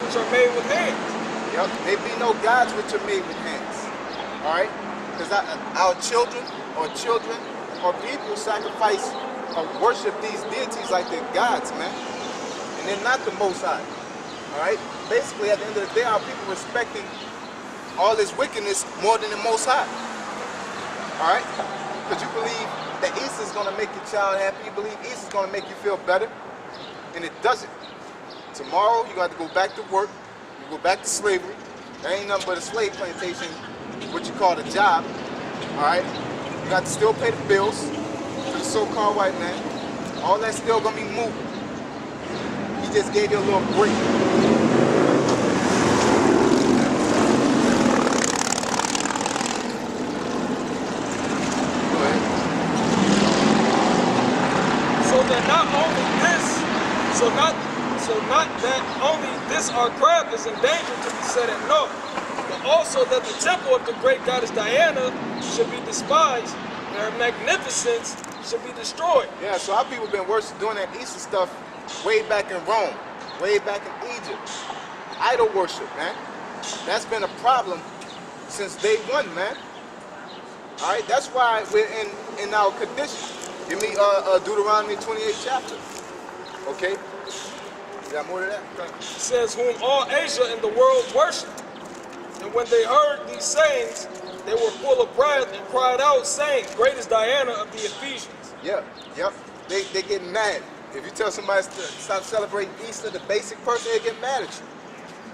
which are made with hands. Yep, there be no gods which are made with hands. All right? Because our children or people sacrifice or worship these deities like they're gods, man. And they're not the Most High. All right? Basically, at the end of the day, our people respecting all this wickedness more than the Most High. All right? Because you believe that Easter is going to make your child happy. You believe Easter is going to make you feel better. And it doesn't. Tomorrow, you got to go back to work. You go back to slavery. There ain't nothing but a slave plantation, what you call a job. All right? You got to still pay the bills to the so-called white man. All that's still going to be moving. He just gave you a little break. Not that only this our craft is in danger to be set at naught, but also that the temple of the great goddess Diana should be despised, and her magnificence should be destroyed. Yeah, so our people been doing that Easter stuff way back in Rome, way back in Egypt. Idol worship, man. That's been a problem since day one, man. All right, that's why we're in our condition. Give me Deuteronomy 28 chapter. Okay. You got more to that? It says, whom all Asia and the world worship. And when they heard these sayings, they were full of pride and cried out, saying, great is Diana of the Ephesians. Yep. They get mad. If you tell somebody to stop celebrating Easter, the basic person, they get mad at you.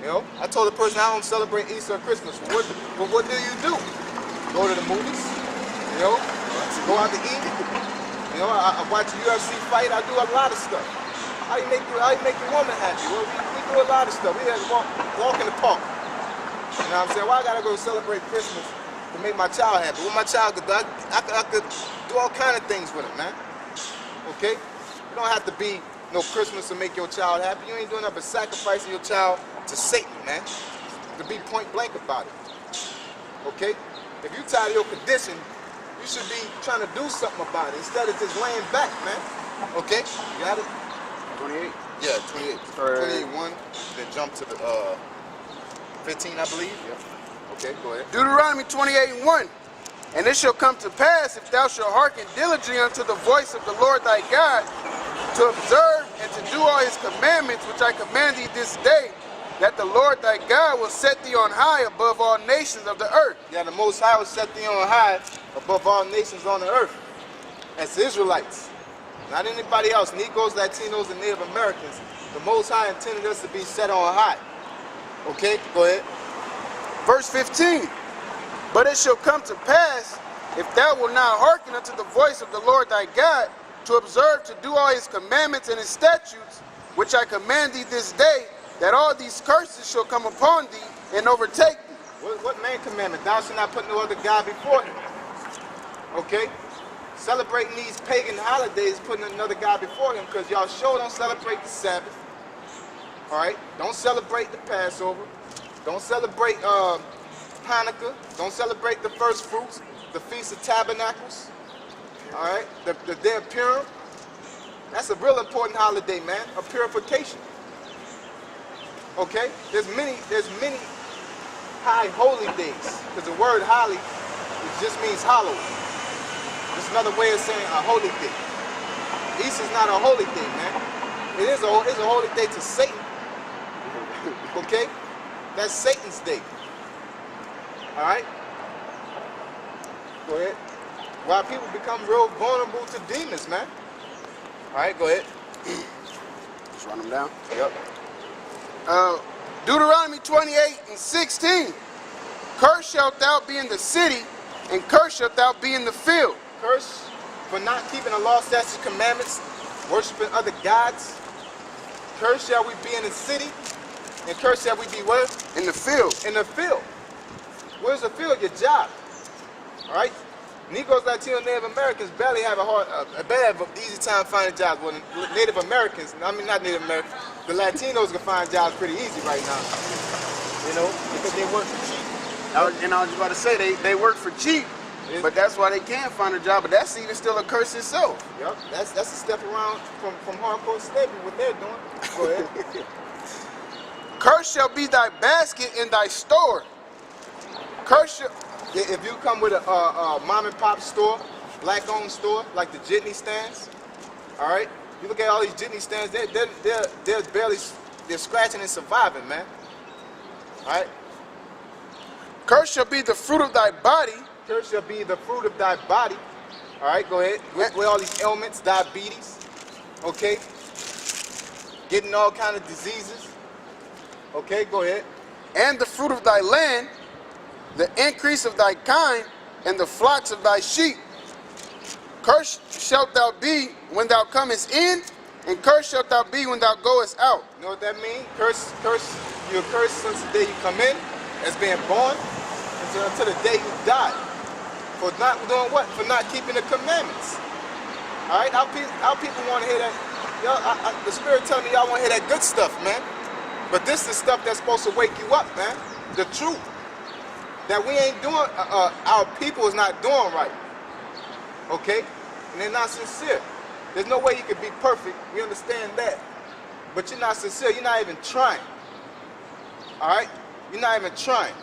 You know, I told the person I don't celebrate Easter or Christmas. But what do you do? Go to the movies, you know, go out to eat. You know, I watch a UFC fight, I do a lot of stuff. How you make your woman happy? Well, we do a lot of stuff. We had to walk in the park. You know what I'm saying? Well, I gotta go celebrate Christmas to make my child happy. What my child could do, I could do all kind of things with it, man. Okay? You don't have to be no Christmas to make your child happy. You ain't doing nothing but sacrificing your child to Satan, man. To be point blank about it. Okay? If you tired of your condition, you should be trying to do something about it instead of just laying back, man. Okay? You got it? 28? Yeah, 28. 28-1, then jump to the 15, I believe. Yep. Okay, go ahead. Deuteronomy 28:1. And it shall come to pass, if thou shalt hearken diligently unto the voice of the Lord thy God, to observe and to do all his commandments which I command thee this day, that the Lord thy God will set thee on high above all nations of the earth. Yeah, the Most High will set thee on high above all nations on the earth. As Israelites. Not anybody else, Negroes, Latinos, and Native Americans. The Most High intended us to be set on high. Okay, go ahead. Verse 15. But it shall come to pass, if thou wilt not hearken unto the voice of the Lord thy God, to observe to do all his commandments and his statutes, which I command thee this day, that all these curses shall come upon thee and overtake thee. What main commandment? Thou shalt not put no other God before him. Okay? Celebrating these pagan holidays, putting another God before him, because y'all sure don't celebrate the Sabbath. Alright? Don't celebrate the Passover. Don't celebrate Hanukkah. Don't celebrate the first fruits, the Feast of Tabernacles. Alright? The Day of Purim. That's a real important holiday, man. Of purification. Okay? There's many high holy days. Because the word holy, it just means hallowed. It's another way of saying a holy day. Easter's not a holy day, man. It's a holy day to Satan. Okay? That's Satan's day. Alright? Go ahead. Why people become real vulnerable to demons, man. Alright, go ahead. Just run them down. Yep. Deuteronomy 28:16. Cursed shalt thou be in the city, and cursed shalt thou be in the field. Curse for not keeping the law, statutes, commandments, worshiping other gods. Cursed shall we be in the city, and cursed shall we be where? In the field. In the field. Where's the field? Your job. All right? Negroes, Latinos, Native Americans barely have an easy time finding jobs. Well, Native Americans, I mean not Native Americans, the Latinos can find jobs pretty easy right now. You know, because they work for cheap. I was just about to say, they work for cheap, but that's why they can't find a job. But that's even still a curse itself. Yep, that's a step around from hardcore slavery, what they're doing. Go ahead. Cursed shall be thy basket and thy store. Cursed shall... If you come with a mom and pop store, black-owned store, like the jitney stands, all right? You look at all these jitney stands, they're barely, they're scratching and surviving, man. All right? Cursed shall be the fruit of thy body. Cursed shall be the fruit of thy body. All right, go ahead. With all these ailments, diabetes, okay? Getting all kind of diseases. Okay, go ahead. And the fruit of thy land, the increase of thy kind, and the flocks of thy sheep. Cursed shalt thou be when thou comest in, and cursed shalt thou be when thou goest out. You know what that means? You're cursed since the day you come in, as being born, until the day you die. For not doing what? For not keeping the commandments. All right? How people want to hear that? The Spirit telling me y'all want to hear that good stuff, man. But this is stuff that's supposed to wake you up, man. The truth. That we ain't doing, our people is not doing right. Okay? And they're not sincere. There's no way you could be perfect. We understand that. But you're not sincere. You're not even trying. All right? You're not even trying.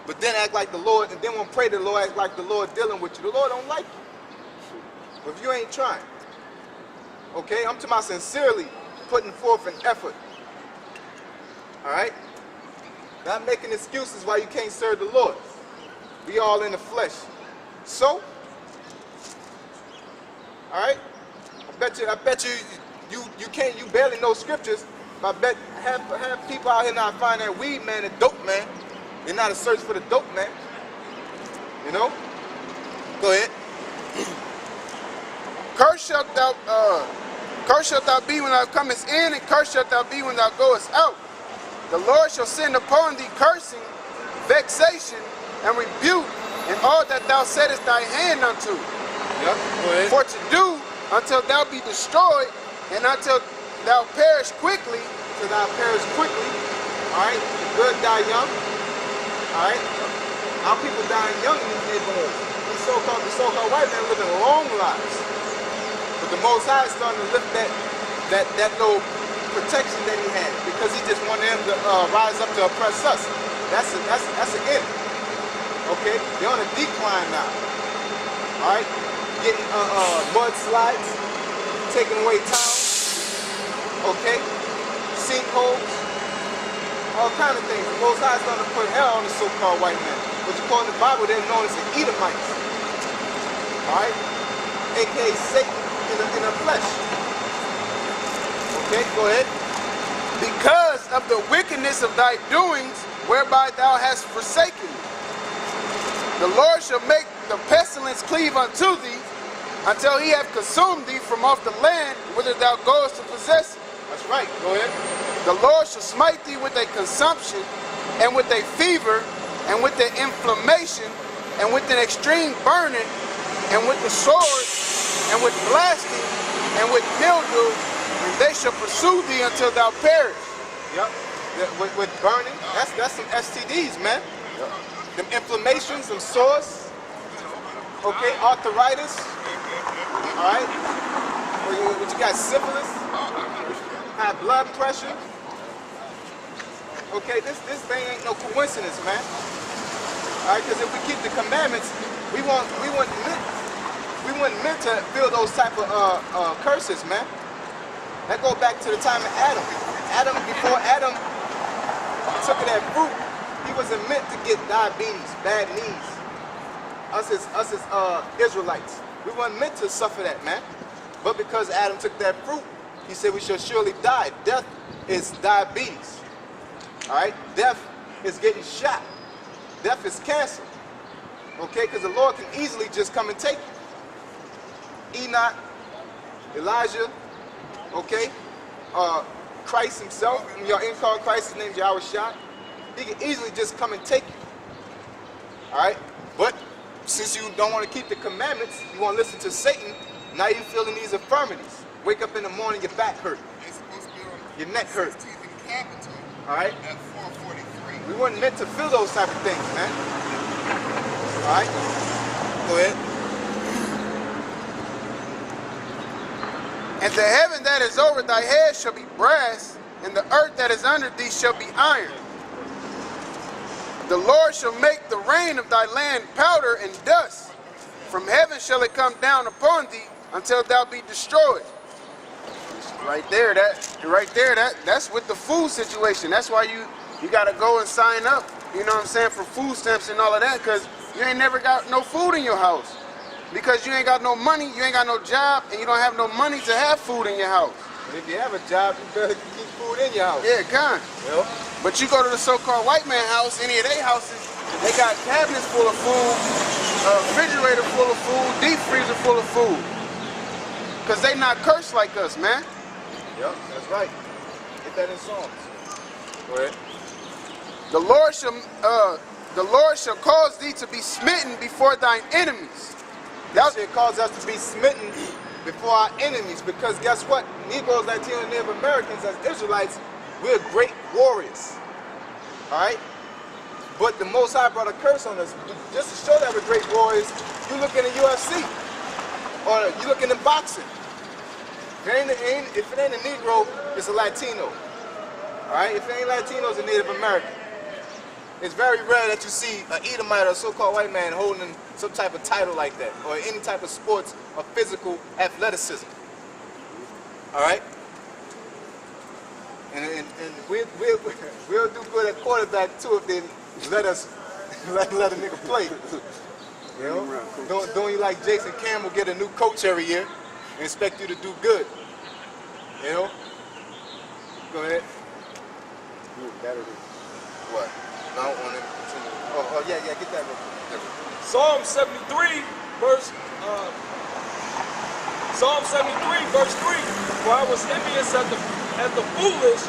But then act like the Lord, and then when pray to the Lord, act like the Lord dealing with you. The Lord don't like you. But if you ain't trying. Okay? I'm talking about sincerely putting forth an effort. All right? Not making excuses why you can't serve the Lord. We all in the flesh. So, all right? I bet you barely know scriptures. But I bet have people out here not find that weed man and dope man. They're not a search for the dope man. You know? Go ahead. Cursed shalt thou be when thou comest in, and cursed shalt thou be when thou goest out. The Lord shall send upon thee cursing, vexation, and rebuke, and all that thou settest thy hand unto. Yep, go ahead. For to do until thou be destroyed, and until thou perish quickly. Till thou perish quickly. All right? The good die young. All right? Our people dying young in these neighborhoods. The so-called white man living long lives. But the Most High is starting to lift that little protection that he had, because he just wanted them to rise up to oppress us. That's an end. Okay? They're on a decline now. All right? Getting mudslides, taking away towns. Okay? Sinkholes. All kind of things. The Most High is starting to put hell on the so-called white man. What you call in the Bible, they're known as the Edomites. All right? A.k.a. Satan in the flesh. Okay, go ahead. Because of the wickedness of thy doings, whereby thou hast forsaken me. The Lord shall make the pestilence cleave unto thee, until he have consumed thee from off the land whither thou goest to possess it. That's right, go ahead. The Lord shall smite thee with a consumption, and with a fever, and with an inflammation, and with an extreme burning, and with the sword, and with blasting, and with mildew, and they shall pursue thee until thou perish. Yep. With burning, that's some STDs, man. Yep. Them inflammations, some sores. Okay, arthritis. All right. What you got? Syphilis. High blood pressure. Okay, this thing ain't no coincidence, man. All right, because if we keep the commandments, we weren't meant to feel those type of curses, man. That go back to the time of Adam. Before Adam took of that fruit, he wasn't meant to get diabetes, bad knees. Us as Israelites, we weren't meant to suffer that, man. But because Adam took that fruit, he said we shall surely die. Death is diabetes. All right? Death is getting shot. Death is cancer. Okay? Because the Lord can easily just come and take you. Enoch, Elijah, okay? Christ himself, your incarnate Christ, his name's Yahushua. He can easily just come and take you. All right? But since you don't want to keep the commandments, you want to listen to Satan, now you're feeling these infirmities. Wake up in the morning, your back hurt. Your neck hurt. All right? We weren't meant to feel those type of things, man. All right? Go ahead. And the heaven that is over thy head shall be brass, and the earth that is under thee shall be iron. The Lord shall make the rain of thy land powder and dust. From heaven shall it come down upon thee until thou be destroyed. Right there, that's with the food situation. That's why you gotta go and sign up, you know what I'm saying, for food stamps and all of that, because you ain't never got no food in your house. Because you ain't got no money, you ain't got no job, and you don't have no money to have food in your house. And if you have a job, you better keep food in your house. Yeah, kind. Well, But you go to the so-called white man house, any of their houses, they got cabinets full of food, a refrigerator full of food, deep freezer full of food. Because they not cursed like us, man. yep, that's right. Get that in Psalms. Go ahead. The Lord shall cause thee to be smitten before thine enemies. That shit cause us to be smitten before our enemies, because guess what? Negroes, Latino, and Native Americans, as Israelites, we're great warriors. All right? But the Most High brought a curse on us. Just to show that we're great warriors, you look in the UFC, or you look in the boxing. If it ain't a Negro, it's a Latino. All right? If it ain't Latino, it's a Native American. It's very rare that you see an Edomite or a so-called white man holding some type of title like that, or any type of sports or physical athleticism. All right? And we'll do good at quarterback too if they let us let a nigga play. You know? Don't you like Jason Campbell get a new coach every year and expect you to do good? You know? Go ahead. What? I don't want to continue. Oh yeah, get that real quick. Psalm 73, verse 3. For I was envious at the foolish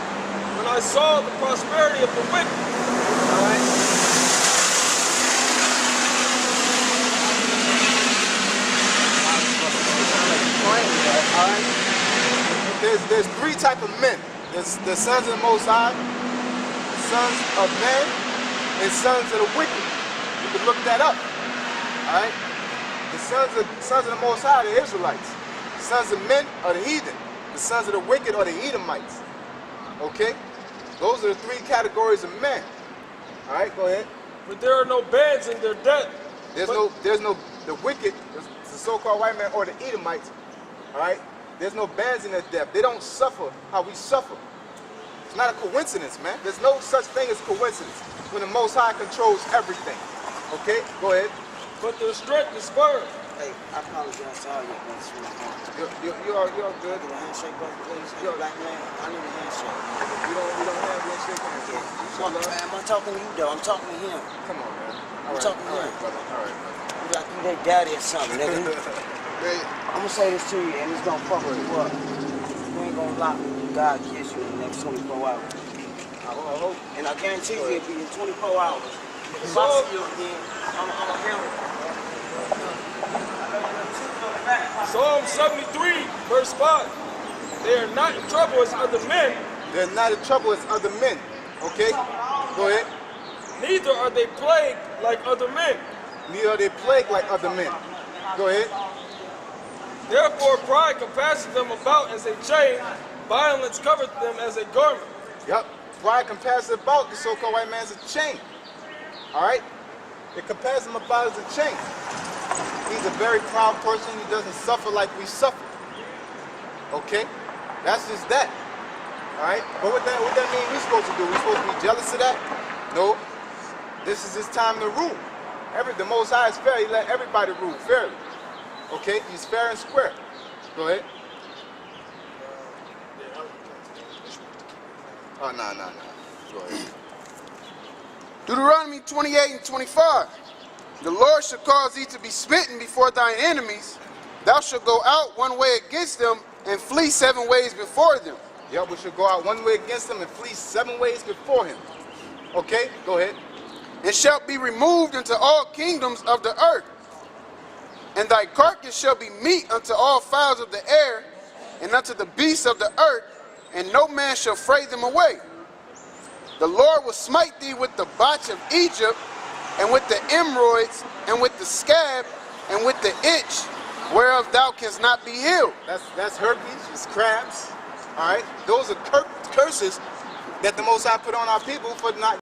when I saw the prosperity of the wicked. All right. There's three type of men. There's the sons of the Most High, the sons of men, and sons of the wicked. You can look that up. All right. The sons of the Most High are the Israelites. The sons of men are the heathen. The sons of the wicked are the Edomites. Okay. Those are the three categories of men. All right. Go ahead. But there are no bands in their death. There's no the wicked, the so-called white man or the Edomites. All right. There's no bands in their death. They don't suffer how we suffer. It's not a coincidence, man. There's no such thing as coincidence when the Most High controls everything. Okay, go ahead. But their strength is firm. Hey, I apologize to all you guys for my heart. You're good. Give a handshake, brother, please. You're a black man. I need a handshake. We don't have handshake hands. Yeah. I'm not talking to you, though. I'm talking to him. Come on, man. I'm talking to him. Brother. All right. You like you their daddy or something, nigga. I'm gonna say this to you, and it's gonna fuck you up. You ain't gonna lock God kiss you in the next 24 hours. I hope. And I guarantee you it'll be in 24 hours. If So- I see you again, I'm a hero. Psalm 73, verse 5. They are not in trouble as other men, They're not in trouble as other men. Okay? Go ahead. neither are they plagued like other men. Neither are they plagued like other men. Go ahead. Therefore pride compasses them about as a chain, violence covereth them as a garment. Yep. Pride compasses about the so-called white man as a chain. All right? It compares him about as a chain. He's a very proud person. He doesn't suffer like we suffer. Okay? That's just that. All right? But what that mean we supposed to do? We supposed to be jealous of that? No. This is his time to rule. The Most High is fair. He let everybody rule fairly. Okay? He's fair and square. Go ahead. Oh, no. Go ahead. Deuteronomy 28 and 25. The Lord shall cause thee to be smitten before thine enemies. Thou shalt go out one way against them and flee 7 ways before them. Yep, we should go out one way against him and flee 7 ways before him. Okay, go ahead. And shalt be removed into all kingdoms of the earth. And thy carcass shall be meat unto all fowls of the air, and unto the beasts of the earth, and no man shall fray them away. The Lord will smite thee with the botch of Egypt, and with the emeroids, and with the scab, and with the itch, whereof thou canst not be healed. That's herpes, it's crabs. All right, those are curses that the Most High put on our people for not